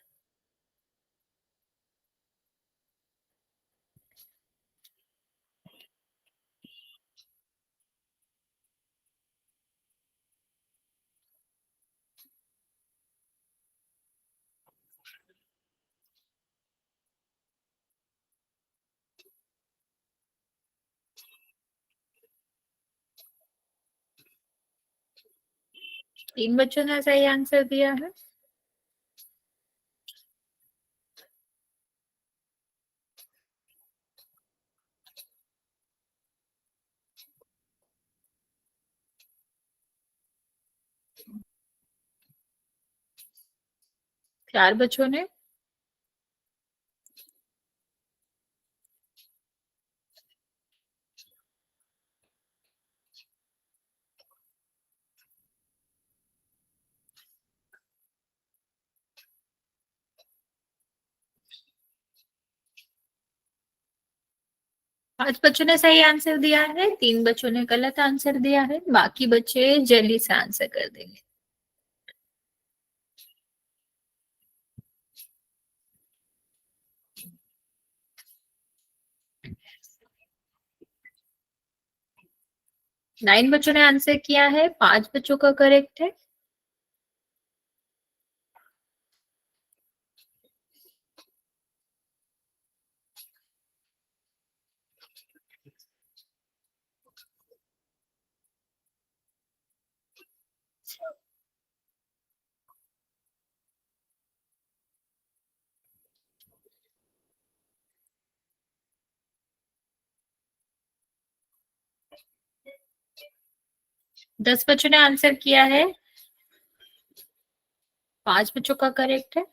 तीन बच्चों ने सही आंसर दिया है। चार बच्चों ने 5 बच्चों ने सही आंसर दिया है, 3 बच्चों ने गलत आंसर दिया है। बाकी बच्चे जल्दी से आंसर कर देंगे। नाइन बच्चों ने आंसर किया है, 5 बच्चों का करेक्ट है। दस बच्चों ने आंसर किया है, 5 बच्चों का करेक्ट है।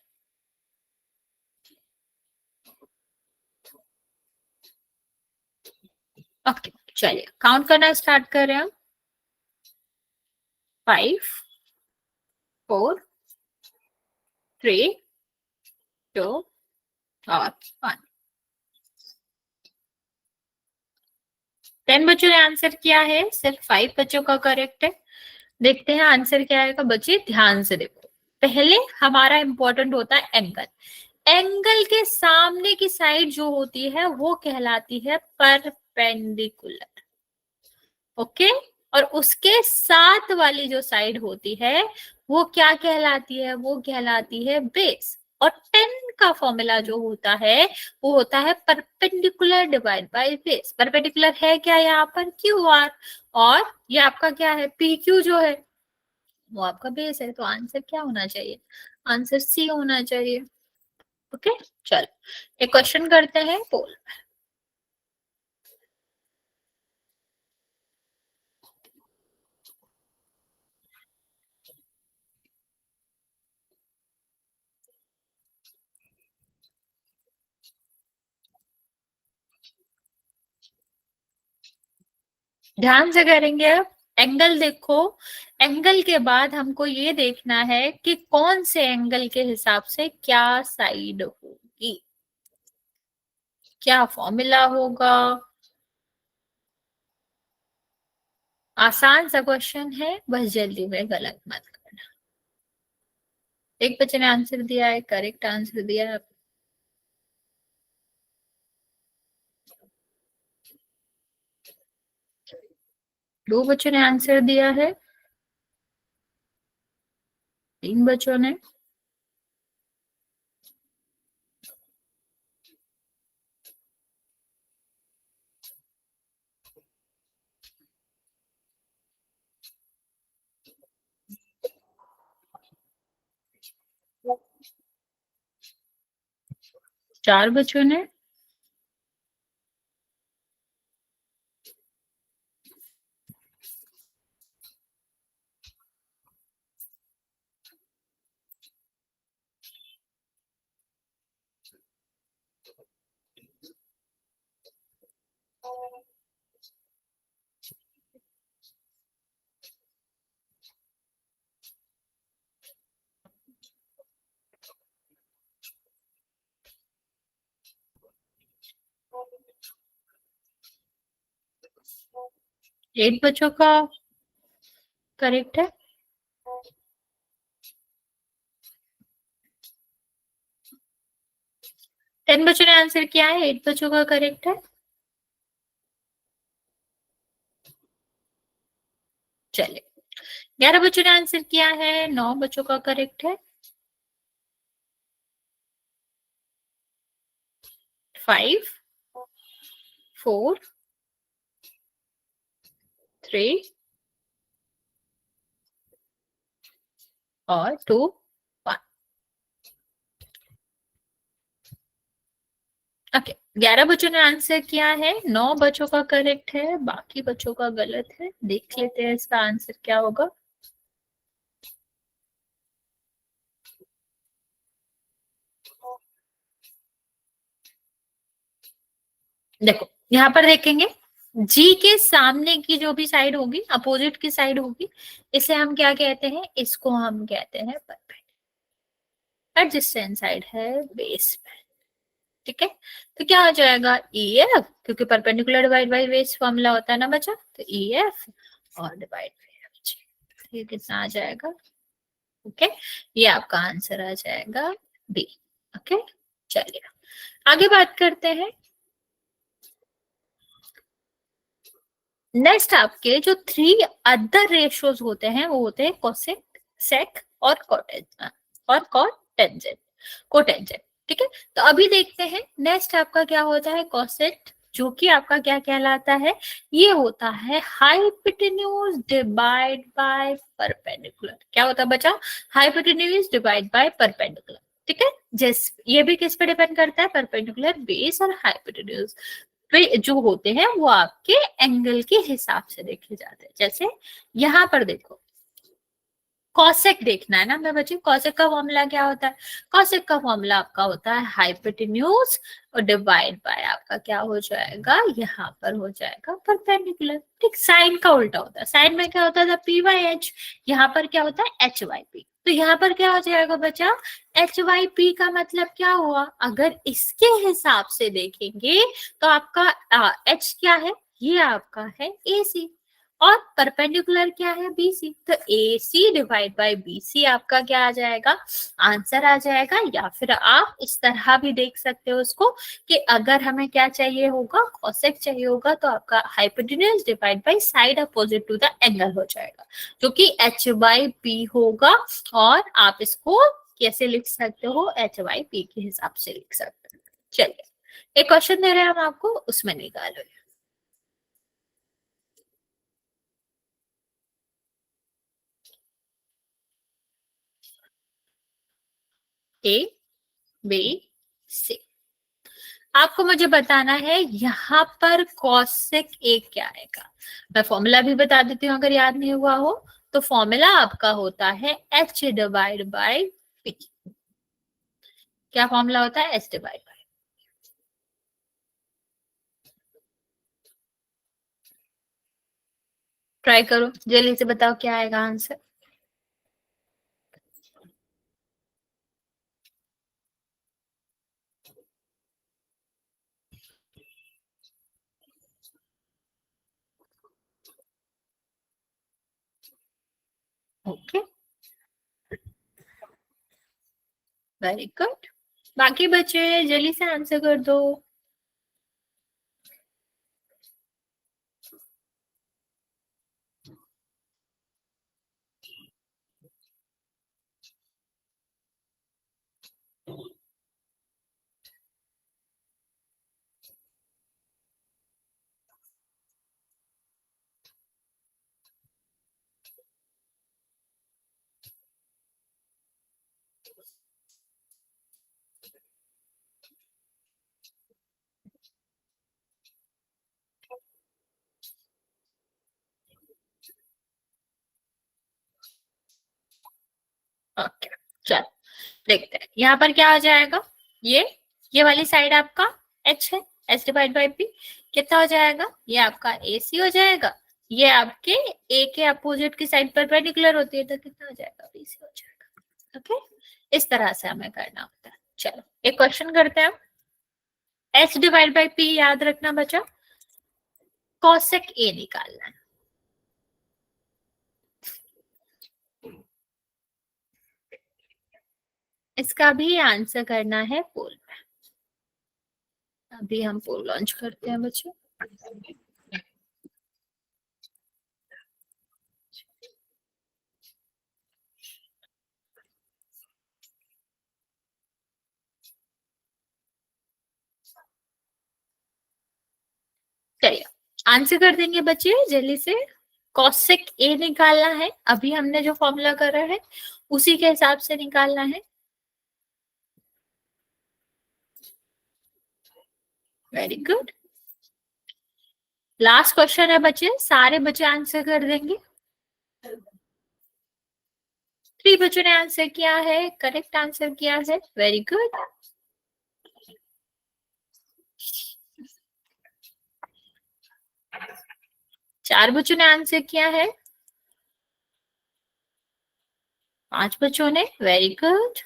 ओके चलिए काउंट करना स्टार्ट कर रहे हैं हम। 5, 4, 3, 2 और 1। 10 बच्चों ने आंसर किया है, सिर्फ 5 बच्चों का करेक्ट है। देखते हैं आंसर क्या आएगा। बच्चे ध्यान से देखो, पहले हमारा इंपॉर्टेंट होता है एंगल। एंगल के सामने की साइड जो होती है वो कहलाती है परपेंडिकुलर। ओके, और उसके साथ वाली जो साइड होती है वो क्या कहलाती है? वो कहलाती है बेस। और 10 का फॉर्मूला जो होता है वो होता है perpendicular divide by base. Perpendicular है क्या यहाँ पर? QR, और ये आपका क्या है? PQ जो है वो आपका बेस है। तो आंसर क्या होना चाहिए? आंसर सी होना चाहिए। ओके, चलो एक क्वेश्चन करते हैं पोल। ध्यान से करेंगे अब। एंगल देखो, एंगल के बाद हमको ये देखना है कि कौन से एंगल के हिसाब से क्या साइड होगी, क्या फॉर्मूला होगा। आसान सा क्वेश्चन है, बस जल्दी में गलत मत करना। एक बच्चे ने आंसर दिया है, करेक्ट आंसर दिया है। दो बच्चों ने आंसर दिया है, तीन बच्चों ने, चार बच्चों ने, एक बच्चों का करेक्ट है। 10 बच्चों ने आंसर किया है, 8 बच्चों का करेक्ट है। चलिए, 11 बच्चों ने आंसर किया है, 9 बच्चों का करेक्ट है। 5, 4, 3 और 2, 1। ओके, 11 बच्चों ने आंसर किया है, 9 बच्चों का करेक्ट है, बाकी बच्चों का गलत है। देख लेते हैं इसका आंसर क्या होगा। देखो यहाँ पर देखेंगे, जी के सामने की जो भी साइड होगी, अपोजिट की साइड होगी, इसे हम क्या कहते हैं, इसको हम कहते हैं परपेंडिकुलर। एडजेसेंट साइड है बेस। ठीक है, तो क्या हो जाएगा ई एफ, क्योंकि perpendicular divide by base formula होता है ना बच्चा, तो ई एफ और डिवाइड बाई एफ जी। तो ये कितना आ जाएगा, ओके, ये आपका आंसर आ जाएगा बी। ओके, चलिए आगे बात करते हैं। नेक्स्ट आपके जो 3 अदर रेशियोज होते हैं वो होते हैं कोसेक, सेक और कोटेंजेंट और कोटेंजेंट, कोटेंजेंट। ठीक है, तो अभी देखते हैं नेक्स्ट आपका क्या होता है, कोसेट, जो कि आपका क्या कहलाता है, ये होता है हाइपोटेन्यूज डिवाइड बाय परपेंडिकुलर। क्या होता है बच्चा, हाइपोटेन्यूज डिवाइड बाय परपेंडिकुलर। ठीक है, जिस ये भी किस पे डिपेंड करता है, परपेंडिकुलर बेस और हाइपोटेन्यूज पे जो होते हैं वो आपके एंगल के हिसाब से देखे जाते हैं। जैसे यहाँ पर देखो, कॉसेक देखना है ना मैं बच्चे, कॉसेक का फॉर्मूला क्या होता है, कॉसेक का फॉर्मूला आपका होता है हाइपोटेन्यूज और डिवाइड बाय आपका क्या हो जाएगा, यहाँ पर हो जाएगा परपेंडिकुलर। ठीक, साइन का उल्टा होता है, साइन में क्या होता था पी बाई एच, यहाँ पर क्या होता है एच वाई पी। तो यहाँ पर क्या हो जाएगा बच्चा, एच वाई पी का मतलब क्या हुआ, अगर इसके हिसाब से देखेंगे तो आपका एच क्या है, ये आपका है ए सी, और परपेंडिकुलर क्या है बीसी, तो ए सी डिवाइड बाई बी सी आपका क्या आ जाएगा, आंसर आ जाएगा। या फिर आप इस तरह भी देख सकते हो उसको, कि अगर हमें क्या चाहिए होगा, कोसेक चाहिए होगा, तो आपका hypotenuse divide by side opposite to the angle हो जाएगा, जो कि एच बाई पी होगा। और आप इसको कैसे लिख सकते हो, एच वाई पी के हिसाब से लिख सकते हो। चलिए एक क्वेश्चन दे रहे हैं हम आपको, उसमें निकालो। A B C. आपको मुझे बताना है यहाँ पर कॉसेक ए क्या आएगा। मैं फॉर्मूला भी बता देती हूँ अगर याद नहीं हुआ हो। तो फॉर्मूला आपका होता है h डिवाइड बाय पी। क्या फॉर्मूला होता है? h divide by. ट्राई करो, जल्दी से बताओ क्या आएगा आंसर। Okay, very good. बाकी बच्चे जल्दी से आंसर कर दो। ओके, चलो देखते हैं यहाँ पर क्या हो जाएगा। ये वाली साइड आपका h है, h डिवाइड बाई पी। कितना हो जाएगा? ये आपका ए सी हो जाएगा। ये आपके ए के अपोजिट की साइड परपेंडिकुलर होती है तो कितना हो जाएगा? बी सी हो जाएगा। ओके, इस तरह से हमें करना होता है। चलो एक क्वेश्चन करते हैं हम। h डिवाइड बाई पी याद रखना बच्चा, कॉसेक ए निकालना है। इसका भी आंसर करना है पोल में। अभी हम पोल लॉन्च करते हैं बच्चों। चलिए आंसर कर देंगे बच्चे जल्दी से। कॉसेक ए निकालना है, अभी हमने जो फॉर्मूला करा है उसी के हिसाब से निकालना है। Very good. लास्ट क्वेश्चन है बच्चे, सारे बच्चे आंसर कर देंगे। 3 बच्चों ने आंसर किया है, करेक्ट आंसर किया है। Very good. चार बच्चों ने आंसर किया है। 5 बच्चों ने। Very good.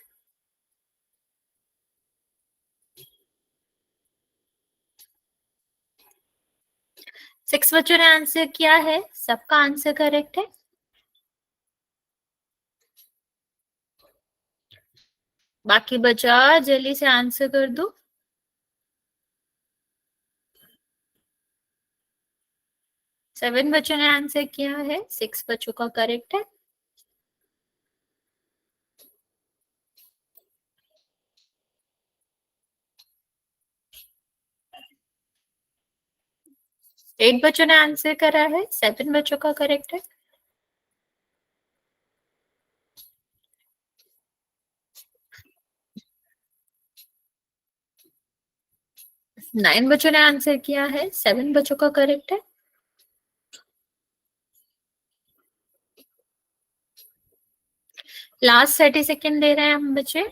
6 बच्चों ने आंसर किया है। सबका आंसर करेक्ट है। बाकी बचा जल्दी से आंसर कर दो। 7 बच्चों ने आंसर किया है। 6 बच्चों का करेक्ट है। एट बच्चों ने आंसर करा है। 7 बच्चों का करेक्ट है। नाइन बच्चों ने आंसर किया है। 7 बच्चों का करेक्ट है। लास्ट 30 सेकेंड दे रहे हैं हम बच्चे,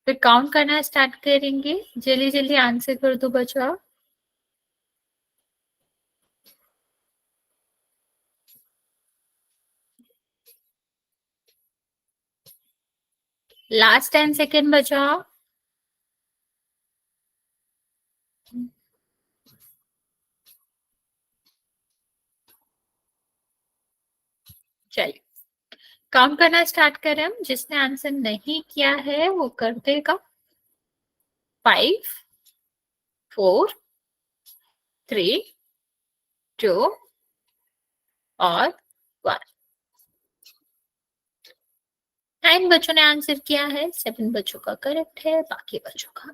फिर काउंट करना स्टार्ट करेंगे। जल्दी जल्दी आंसर कर दो बच्चों। लास्ट 10 सेकेंड बचाओ। चलिए काउंट करना स्टार्ट करें हम। जिसने आंसर नहीं किया है वो कर देगा। 5 4 3 2 और 1। 9 बच्चों ने आंसर किया है। 7 बच्चों का करेक्ट है, बाकी बच्चों का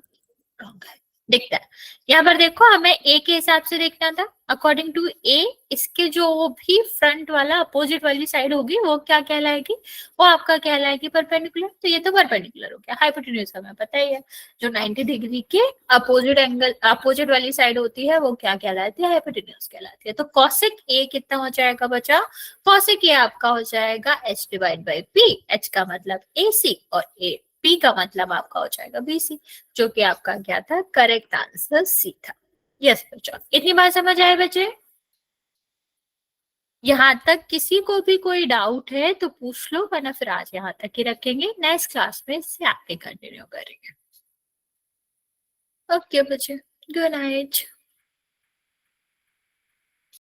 रॉन्ग है। दिखता है। यहाँ पर देखो हमें ए के हिसाब से देखना था। अकॉर्डिंग टू ए इसके जो भी फ्रंट वाला अपोजिट वाली साइड होगी वो क्या कहलाएगी, वो आपका कहलाएगी परपेंडिकुलर। तो ये तो परपेंडिकुलर हो गया। हाइपोटेन्यूज हमें पता ही है, जो 90 डिग्री के अपोजिट एंगल अपोजिट वाली साइड होती है वो क्या कहलाती है, हाइपोटेन्यूज कहलाती है। तो कॉसिक ए कितना हो जाएगा बचा, कॉसिक ए आपका हो जाएगा h divide by P. h का मतलब AC और ए पी का मतलब आपका हो जाएगा BC, जो कि आपका क्या था, करेक्ट आंसर सी था। यस बच्चों, इतनी बात समझ आए बच्चे? यहाँ तक किसी को भी कोई डाउट है तो पूछ लो, वरना फिर आज यहाँ तक ही रखेंगे, नेक्स्ट क्लास में इससे आगे कंटिन्यू करेंगे। ओके बच्चे, गुड नाइट।